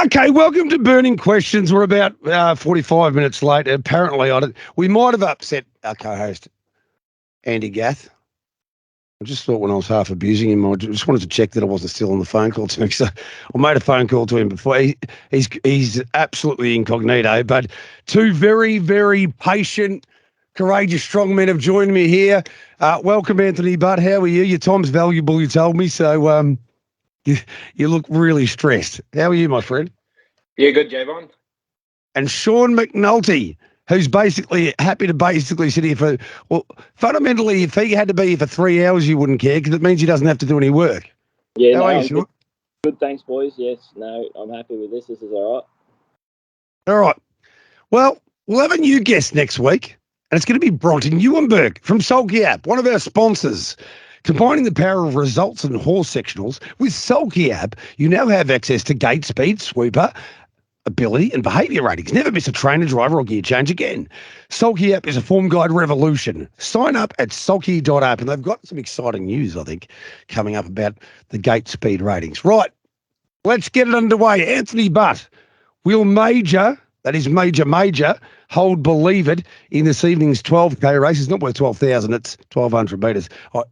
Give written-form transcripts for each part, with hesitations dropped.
Okay, welcome to Burning Questions. We're about 45 minutes late. Apparently, we might have upset our co-host, Andy Gath. I just thought when I was half abusing him, I just wanted to check that I wasn't still on the phone call to him. So I made a phone call to him before. He's absolutely incognito, but two very, very patient, courageous, strong men have joined me here. Welcome, Anthony Butt. How are you? Your time's valuable, you told me. So you look really stressed. How are you, my friend? Yeah, good, Javon. And Shaun McNaulty, who's basically happy to sit here for, well, fundamentally, if he had to be here for 3 hours, you wouldn't care because it means he doesn't have to do any work. Yeah, How are you, Shaun? Good, thanks, boys. Yes, no, I'm happy with this. This is all right. All right. Well, we'll have a new guest next week, and it's going to be Bronte Ewenberg from Sulky App, one of our sponsors. Combining the power of results and horse sectionals with Sulky App, you now have access to gate speed, sweeper, ability and behaviour ratings. Never miss a trainer, driver or gear change again. Sulky App is a form guide revolution. Sign up at sulky.app, and they've got some exciting news, I think, coming up about the gate speed ratings. Right, let's get it underway. Anthony Butt will major, that is major, hold Believe It in this evening's 12K race. It's not worth 12,000, it's 1,200 metres. I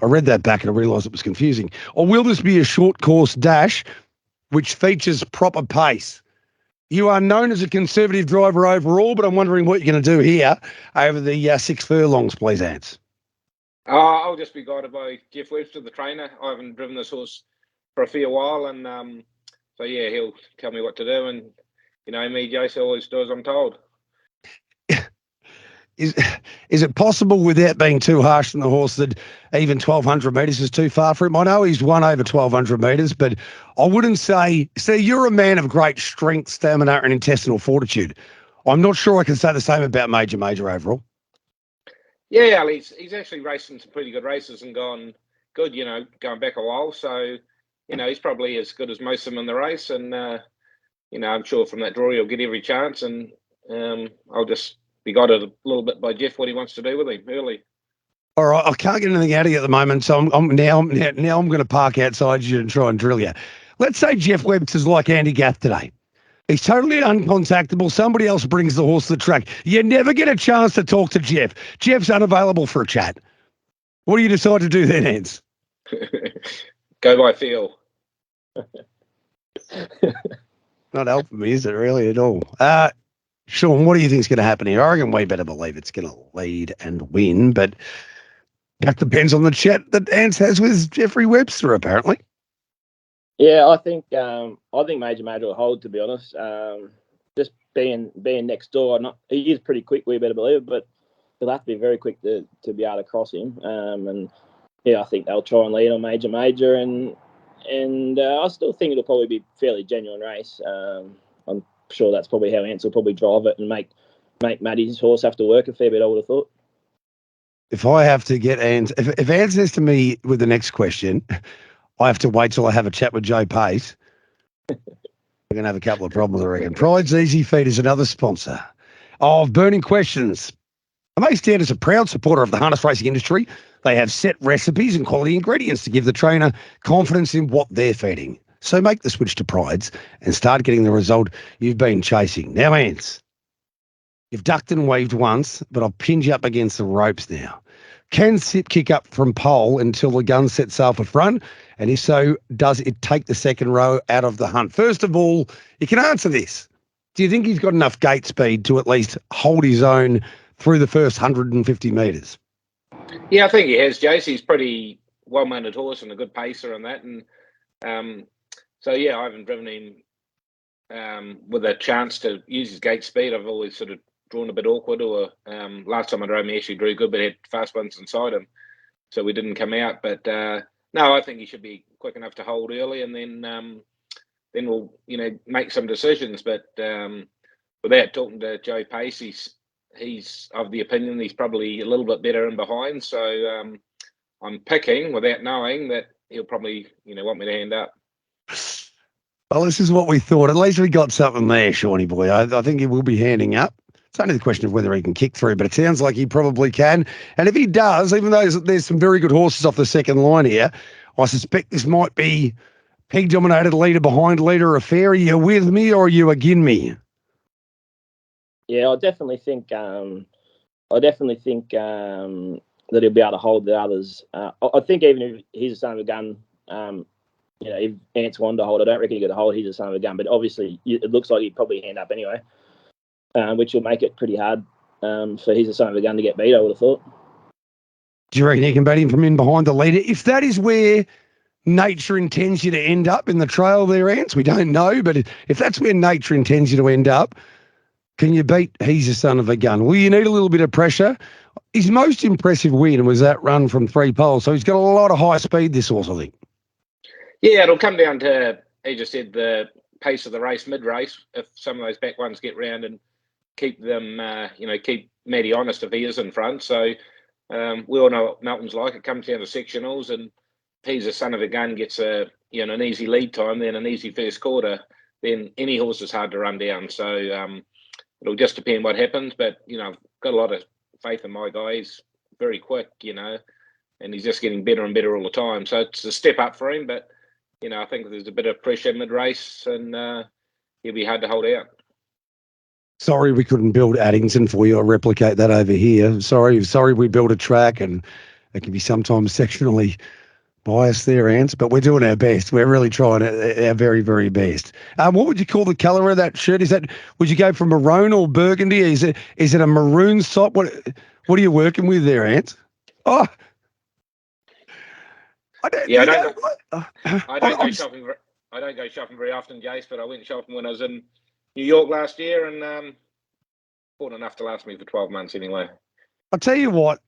read that back and I realised it was confusing. Or will this be a short course dash which features proper pace? You are known as a conservative driver overall, but I'm wondering what you're going to do here over the 6 furlongs, please, Ants. I'll just be guided by Jeff Webster, the trainer. I haven't driven this horse for a fair while, and so yeah, he'll tell me what to do. And you know me, Jason, always do as I'm told. Is it possible, without being too harsh on the horse, that even 1,200 metres is too far for him? I know he's won over 1,200 metres, but I wouldn't say. See, you're a man of great strength, stamina, and intestinal fortitude. I'm not sure I can say the same about Major overall. Yeah, he's actually raced in some pretty good races and gone good. You know, going back a while, so you know he's probably as good as most of them in the race, and you know I'm sure from that draw he'll get every chance, and I'll just be guided a little bit by Jeff what he wants to do with him early. All right, I can't get anything out of you at the moment, so I'm going to park outside you and try and drill you. Let's say Jeff Webster's like Andy Gath today. He's totally uncontactable. Somebody else brings the horse to the track. You never get a chance to talk to Jeff. Jeff's unavailable for a chat. What do you decide to do then, Ants? Go by feel. Not helping me, is it really at all? Shaun, what do you think is going to happen here? I reckon we better believe it's going to lead and win, but that depends on the chat that Ants has with Jeffrey Webster, apparently. Yeah, I think Major will hold, to be honest. Just being next door, he is pretty quick, we better believe it, but he'll have to be very quick to be able to cross him. And yeah, I think they'll try and lead on Major, and I still think it'll probably be a fairly genuine race. I'm sure that's probably how Ants will probably drive it and make Matty's horse have to work a fair bit, I would have thought. If I have to get Ants, if Ants says to me with the next question, I have to wait till I have a chat with Joe Pace, we're going to have a couple of problems, I reckon. Pride's Easy Feed is another sponsor of Burning Questions. They stand as a proud supporter of the harness racing industry. They have set recipes and quality ingredients to give the trainer confidence in what they're feeding. So make the switch to Pride's and start getting the result you've been chasing. Now, Ants, you've ducked and weaved once, but I'll pin you up against the ropes now. Can Sip kick up from pole until the gun sets sail for front? And if so, does it take the second row out of the hunt? First of all, you can answer this. Do you think he's got enough gate speed to at least hold his own through the first 150 metres? Yeah, I think he has, Jace. He's pretty well-mounted horse and a good pacer and that. And so, yeah, I haven't driven him with a chance to use his gate speed. I've always sort of drawn a bit awkward, or last time I drove him, he actually drew good, but had fast ones inside him. So we didn't come out. But no, I think he should be quick enough to hold early, and then we'll, you know, make some decisions. But without talking to Joe Pace, he's of the opinion he's probably a little bit better in behind. So I'm picking, without knowing, that he'll probably, you know, want me to hand up. Well, this is what we thought. At least we got something there, Shawny boy. I think he will be handing up. It's only the question of whether he can kick through, but it sounds like he probably can. And if he does, even though there's some very good horses off the second line here, I suspect this might be He dominated leader behind leader affair. Are you with me or are you again me? Yeah, I definitely think that he'll be able to hold the others. I think even if he's a son of a gun, if Ant's wanted to hold, I don't reckon he's going to hold. He's a son of a gun, but obviously it looks like he'd probably hand up anyway, which will make it pretty hard for he's a son of a gun to get beat, I would have thought. Do you reckon you can beat him from in behind the leader? If that is where nature intends you to end up in the trail there, Ants, we don't know, but if that's where nature intends you to end up, can you beat He's a Son of a Gun? Well, you need a little bit of pressure. His most impressive win was that run from 3 poles, so he's got a lot of high speed, this horse, I think. Yeah, it'll come down to, he just said, the pace of the race, mid-race, if some of those back ones get round and keep them, keep Matty honest if he is in front. So we all know what Melton's like. It comes down to sectionals, and He's a Son of a Gun gets an easy lead time, then an easy first quarter, then any horse is hard to run down. So it'll just depend what happens. But, I've got a lot of faith in my guy. He's very quick, and he's just getting better and better all the time. So it's a step up for him. But, I think there's a bit of pressure mid-race, and he'll be hard to hold out. Sorry we couldn't build Addington for you or replicate that over here. Sorry we built a track, and it can be sometimes sectionally biased there, Ants, but we're doing our best. We're really trying our very, very best. What would you call the colour of that shirt? Would you go for maroon or burgundy? Is it a maroon top? What are you working with there, Ants? Oh, I don't go shopping. I don't go shopping very often, Jace, but I went shopping when I was in New York last year, and bought enough to last me for 12 months anyway. I'll tell you what,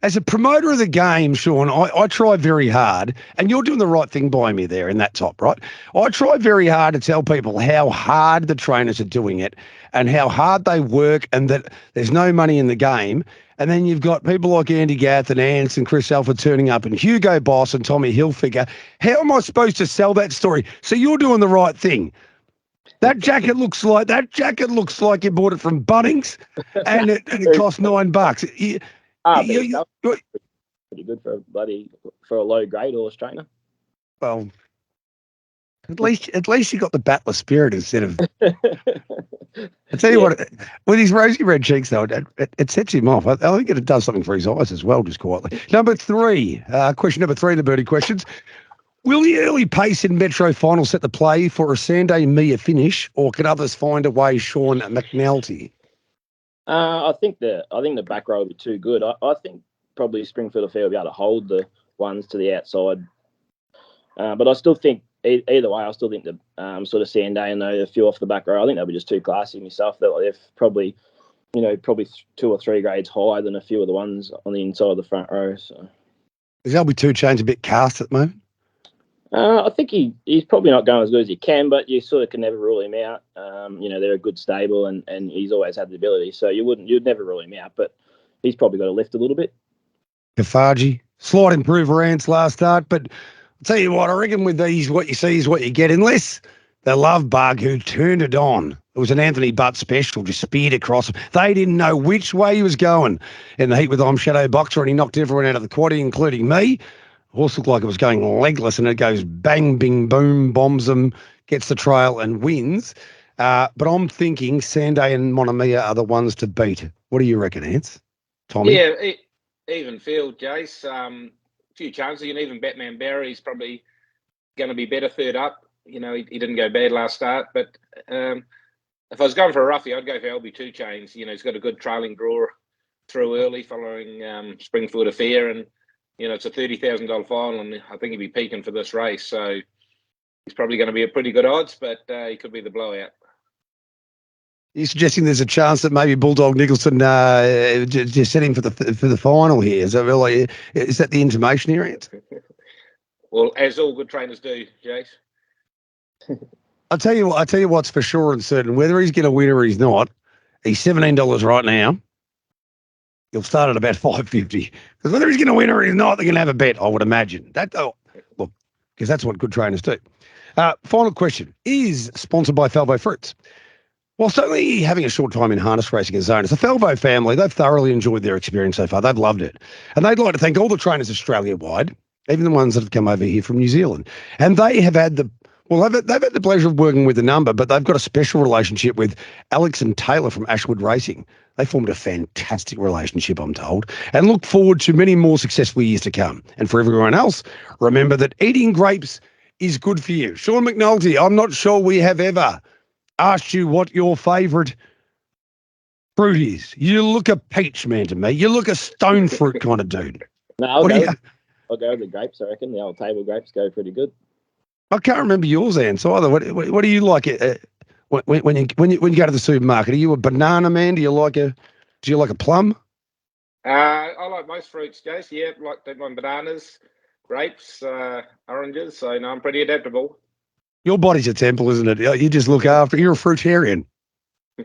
as a promoter of the game, Shaun, I try very hard, and you're doing the right thing by me there in that top, right? I try very hard to tell people how hard the trainers are doing it and how hard they work, and that there's no money in the game. And then you've got people like Andy Gath and Ants and Chris Alford turning up, and Hugo Boss and Tommy Hilfiger. How am I supposed to sell that story? So you're doing the right thing. That jacket looks like you bought it from Bunnings, and it cost $9. Pretty good for a low grade horse trainer. Well, at least you got the battler spirit instead of. I tell you what, with his rosy red cheeks though, it sets him off. I think it does something for his eyes as well, just quietly. Number 3, question number 3 in the birdie questions. Will the early pace in Metro final set the play for a Sunday Mia finish, or can others find a way, Shaun McNaulty? I think the back row will be too good. I think probably Springfield Affair will be able to hold the ones to the outside. But I still think either way, I still think the sort of Sanday and a few off the back row, I think they'll be just too classy myself. They're probably 2 or 3 grades higher than a few of the ones on the inside of the front row. So There'll be 2 Chains a bit cast at the moment. I think he's probably not going as good as he can, but you sort of can never rule him out. They're a good stable, and he's always had the ability, so you'd never rule him out. But he's probably got to lift a little bit. Kafaji, slight improver Ants last start, but I'll tell you what, I reckon with these, what you see is what you get, unless the Love Bug who turned it on. It was an Anthony Butt special, just speared across him. They didn't know which way he was going in the heat with I'm Shadow Boxer, and he knocked everyone out of the quaddie, including me. Horse looked like it was going legless, and it goes bang, bing, boom, bombs them, gets the trail and wins. But I'm thinking Sanday and Monomia are the ones to beat. What do you reckon, Ants? Tommy? Yeah, even field, Jace. Few chances. Even Batman Barry's probably going to be better third up. He didn't go bad last start. But if I was going for a roughie, I'd go for LB2 Chains. He's got a good trailing draw through early following Springfield Affair, and it's a $30,000 final, and I think he'd be peaking for this race. So he's probably going to be a pretty good odds, but he could be the blowout. You're suggesting there's a chance that maybe Bulldog Nicholson just set him for the final here. Is that the intimation here, Ant? Well, as all good trainers do, Jace. I'll tell you what's for sure and certain. Whether he's going to win or he's not, he's $17 right now. He'll start at about $5.50. Because whether he's going to win or he's not, they're going to have a bet, I would imagine. Look, because that's what good trainers do. Final question is sponsored by Falvo Fruits. Whilst only having a short time in harness racing as owners, the Falvo family, they've thoroughly enjoyed their experience so far. They've loved it. And they'd like to thank all the trainers Australia-wide even the ones that have come over here from New Zealand. And they have had they've had the pleasure of working with the number, but they've got a special relationship with Alex and Taylor from Ashwood Racing. They formed a fantastic relationship, I'm told, and look forward to many more successful years to come. And for everyone else, remember that eating grapes is good for you. Shaun McNaulty, I'm not sure we have ever asked you what your favourite fruit is. You look a peach man to me. You look a stone fruit kind of dude. No, I'll go with the grapes, I reckon. The old table grapes go pretty good. I can't remember yours, Ants, either. What do you like when you go to the supermarket? Are you a banana man? Do you like a plum? I like most fruits, Jace. Yeah, like bananas, grapes, oranges. So no, I'm pretty adaptable. Your body's a temple, isn't it? You just look after. You're a fruitarian.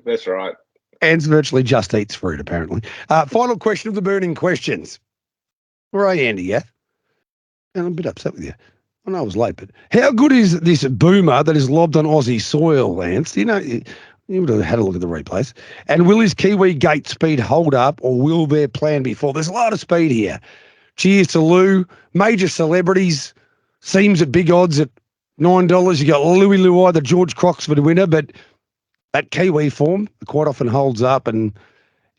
That's right. Ants virtually just eats fruit, apparently. Final question of the burning questions. Where are you, Andy? Yeah, and I'm a bit upset with you. I know I was late, but how good is this boomer that is lobbed on Aussie soil, Lance? You would have had a look at the replays. And will his Kiwi gate speed hold up, or will their plan be full? There's a lot of speed here. Cheers to Lou. Major celebrities. Seems at big odds at $9. You got Louis Luai, the George Croxford winner, but that Kiwi form quite often holds up. And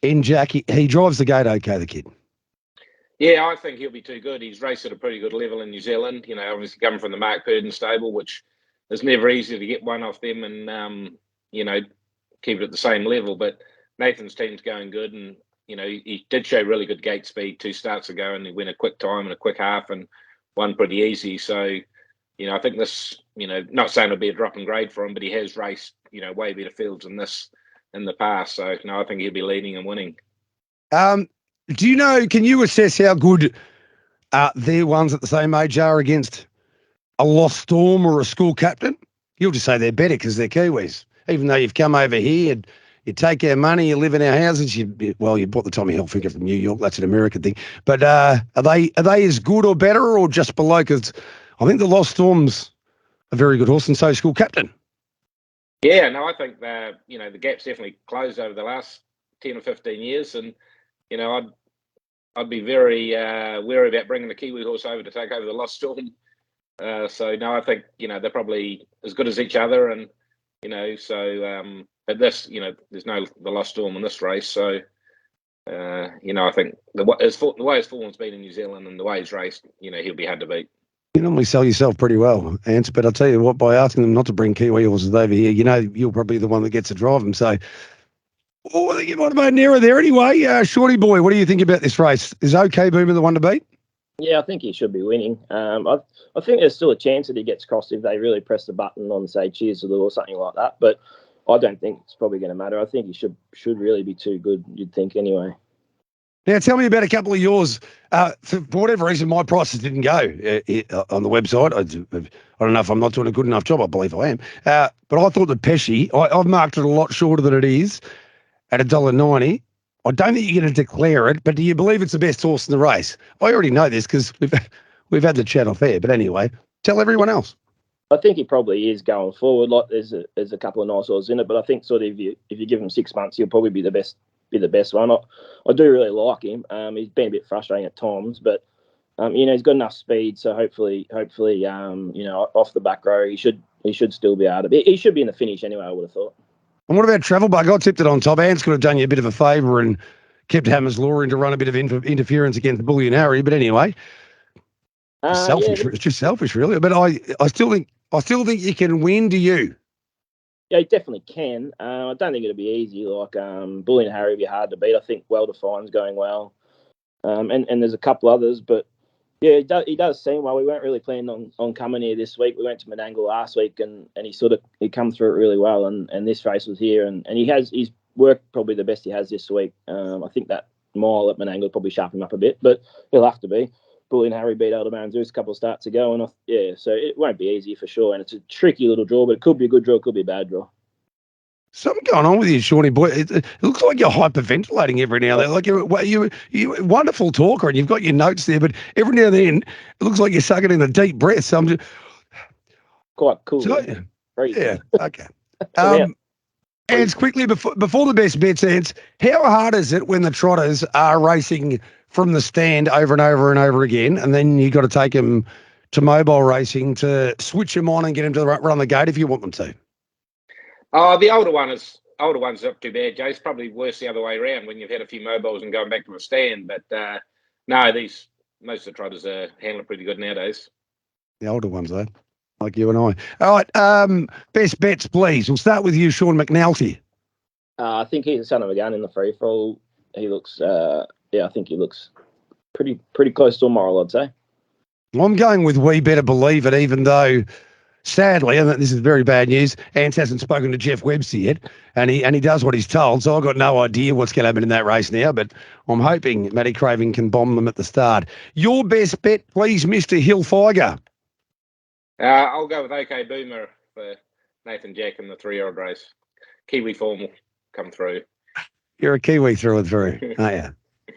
Jack, he drives the gate okay, the kid. Yeah, I think he'll be too good. He's raced at a pretty good level in New Zealand. Obviously coming from the Mark Purdon stable, which is never easy to get one off them and, keep it at the same level. But Nathan's team's going good. And, he did show really good gate speed 2 starts ago, and he went a quick time and a quick half and won pretty easy. So, I think this, not saying it'll be a drop in grade for him, but he has raced, way better fields than this in the past. So, I think he'll be leading and winning. Do you know, can you assess how good their ones at the same age are against a Lost Storm or a school captain? You'll just say they're better because they're Kiwis. Even though you've come over here, and you take our money, you live in our houses, you bought the Tommy Hilfiger from New York. That's an American thing. But are they as good or better or just below? Because I think the Lost Storm's a very good horse, and so is school captain. Yeah, no, I think the gap's definitely closed over the last 10 or 15 years. And, I'd be very wary about bringing the Kiwi horse over to take over the Lost Storm. So no, I think they're probably as good as each other, and but this there's no the Lost Storm in this race. So I think the way his form's been in New Zealand and the way he's raced, he'll be hard to beat. You normally sell yourself pretty well, Ants, but I'll tell you what, by asking them not to bring Kiwi horses over here, you're probably the one that gets to drive them. So. Oh, I think you might have made an error there anyway. Shorty boy, what do you think about this race? Is OK Boomer the one to beat? Yeah, I think he should be winning. I think there's still a chance that he gets crossed if they really press the button on, say, Cheers to Lou or something like that. But I don't think it's probably going to matter. I think he should really be too good, you'd think, anyway. Now, tell me about a couple of yours. For whatever reason, my prices didn't go on the website. I don't know if I'm not doing a good enough job. I believe I am. But I thought the Pesci, I've marked it a lot shorter than it is. At $1.90, I don't think you're going to declare it, but do you believe it's the best horse in the race? I already know this because we've had the chat off air, but anyway, tell everyone else. I think he probably is going forward. Like there's a couple of nice horses in it, but I think sort of if you give him 6 months, he'll probably be the best one. I do really like him. He's been a bit frustrating at times, but he's got enough speed, so hopefully, off the back row, he should still be able to. He should be in the finish anyway, I would have thought. And what about Travel Bug? I tipped it on top. Ants could have done you a bit of a favour and kept Hammer's Law in to run a bit of interference against Bullion Harry. But anyway, selfish. Yeah. It's just selfish, really. But I still think you can win. Do you? Yeah, he definitely can. I don't think it'll be easy. Like Bullion Harry will be hard to beat. I think Well Defined's going well, and there's a couple others, but. Yeah, he does seem well. We weren't really planning on coming here this week. We went to Menangle last week, and he come through it really well. And this race was here, and he's worked probably the best he has this week. I think that mile at Menangle probably sharpened him up a bit, but he'll have to be. Bullion Harry beat Aldebaran Zeus a couple of starts ago, and so it won't be easy for sure. And it's a tricky little draw, but it could be a good draw, it could be a bad draw. Something going on with you, Shawnee boy. It looks like you're hyperventilating every now and then. Like you're a wonderful talker, and you've got your notes there, but every now and then it looks like you're sucking in a deep breath. So I'm just quite cool. So, yeah, okay. Ants, quickly before the best bets, Ants, how hard is it when the trotters are racing from the stand over and over and over again, and then you got to take them to mobile racing to switch them on and get them to run the gate if you want them to. Oh, the older ones not too bad, Jay. It's probably worse the other way around when you've had a few mobiles and going back to a stand. But no, most of the trotters handle it pretty good nowadays. The older ones, though, like you and I. All right, best bets, please. We'll start with you, Shaun McNaulty. I think he's a son of a gun in the free for all. He looks, I think he looks pretty close to a moral, I'd say. Well, I'm going with We Better Believe It, even though, sadly, and this is very bad news, Ants hasn't spoken to Jeff Webster yet, and he does what he's told, so I've got no idea what's going to happen in that race now, but I'm hoping Matty Craving can bomb them at the start. Your best bet, please, Mr. Hilfiger. I'll go with OK Boomer for Nathan Jack in the 3-year-old race. Kiwi form will come through. You're a Kiwi through and through, aren't you?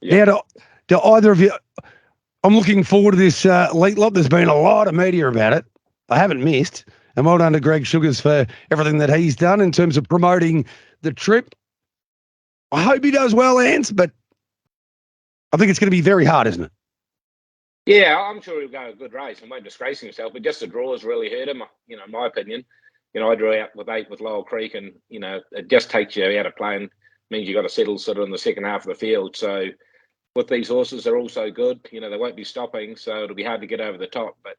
Yeah. Now, do either of you... I'm looking forward to this late lot. There's been a lot of media about it. I haven't missed. And well done to Greg Sugars for everything that he's done in terms of promoting the trip. I hope he does well, Ants, but I think it's going to be very hard, isn't it? Yeah, I'm sure he'll go a good race and won't disgrace himself, but just the draws really hurt him, in my opinion. I drew out with 8 with Lowell Creek, and, it just takes you out of playing. Means you've got to settle sort of in the second half of the field. So with these horses, they're all so good. They won't be stopping, so it'll be hard to get over the top. But,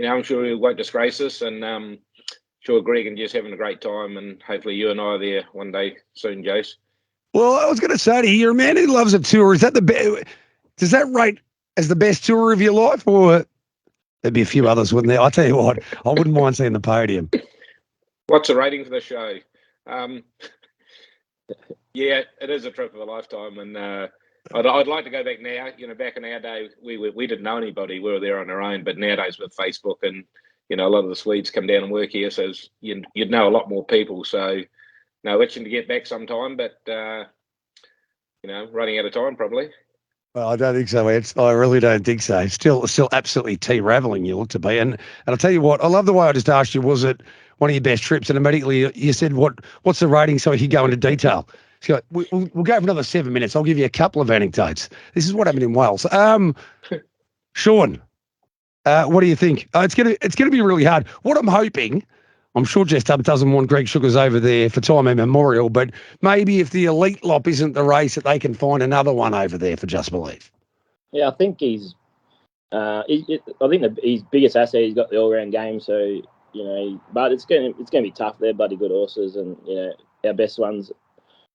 I'm sure he won't disgrace us, and sure Greg and just having a great time, and hopefully you and I are there one day soon, Jace. Well, I was going to say to you, you're a man who loves a tour. Is that does that rate as the best tour of your life, or there'd be a few others, wouldn't there? I'll tell you what, I wouldn't mind seeing the podium. What's the rating for the show? Yeah, it is a trip of a lifetime, and I'd like to go back now. Back in our day, we didn't know anybody. We were there on our own. But nowadays with Facebook and, a lot of the Swedes come down and work here, so you'd know a lot more people. So, no, itching to get back sometime, but, running out of time probably. Well, I don't think so, Ed. I really don't think so. Still absolutely T-ravelling you look to be. And I'll tell you what, I love the way I just asked you, was it one of your best trips? And immediately you said, what's the rating so we could go into detail? So we'll go for another 7 minutes. I'll give you a couple of anecdotes. This is what happened in Wales. Shaun, what do you think? It's gonna be really hard. What I'm hoping, I'm sure Jess Tubb doesn't want Greg Sugars over there for time immemorial, but maybe if the elite lop isn't the race, that they can find another one over there for Just Believe. Yeah, I think I think his biggest asset, he's got the all-round game. So but it's gonna be tough. They're bloody good horses, and our best ones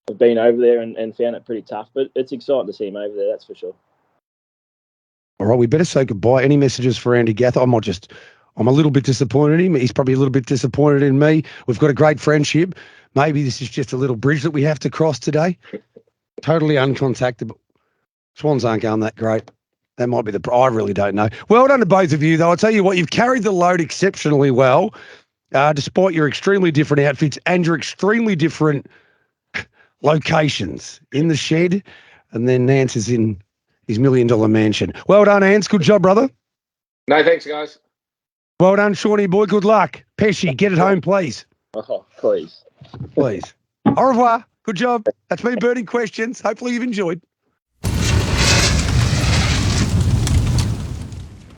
have been over there and found it pretty tough, but it's exciting to see him over there, that's for sure. All right, we better say goodbye. Any messages for Andy Gath? I'm a little bit disappointed in him. He's probably a little bit disappointed in me. We've got a great friendship. Maybe this is just a little bridge that we have to cross today. Totally uncontactable. Swans aren't going that great. That might be I really don't know. Well done to both of you, though. I'll tell you what, you've carried the load exceptionally well, despite your extremely different outfits and your extremely different locations in the shed, and then Nance is in his $1 million mansion. Well done, Nance. Good job, brother. No, thanks, guys. Well done, Shawnee boy. Good luck. Pesci, get it home, please. Oh, please. Please. Au revoir. Good job. That's been Burning Questions. Hopefully you've enjoyed.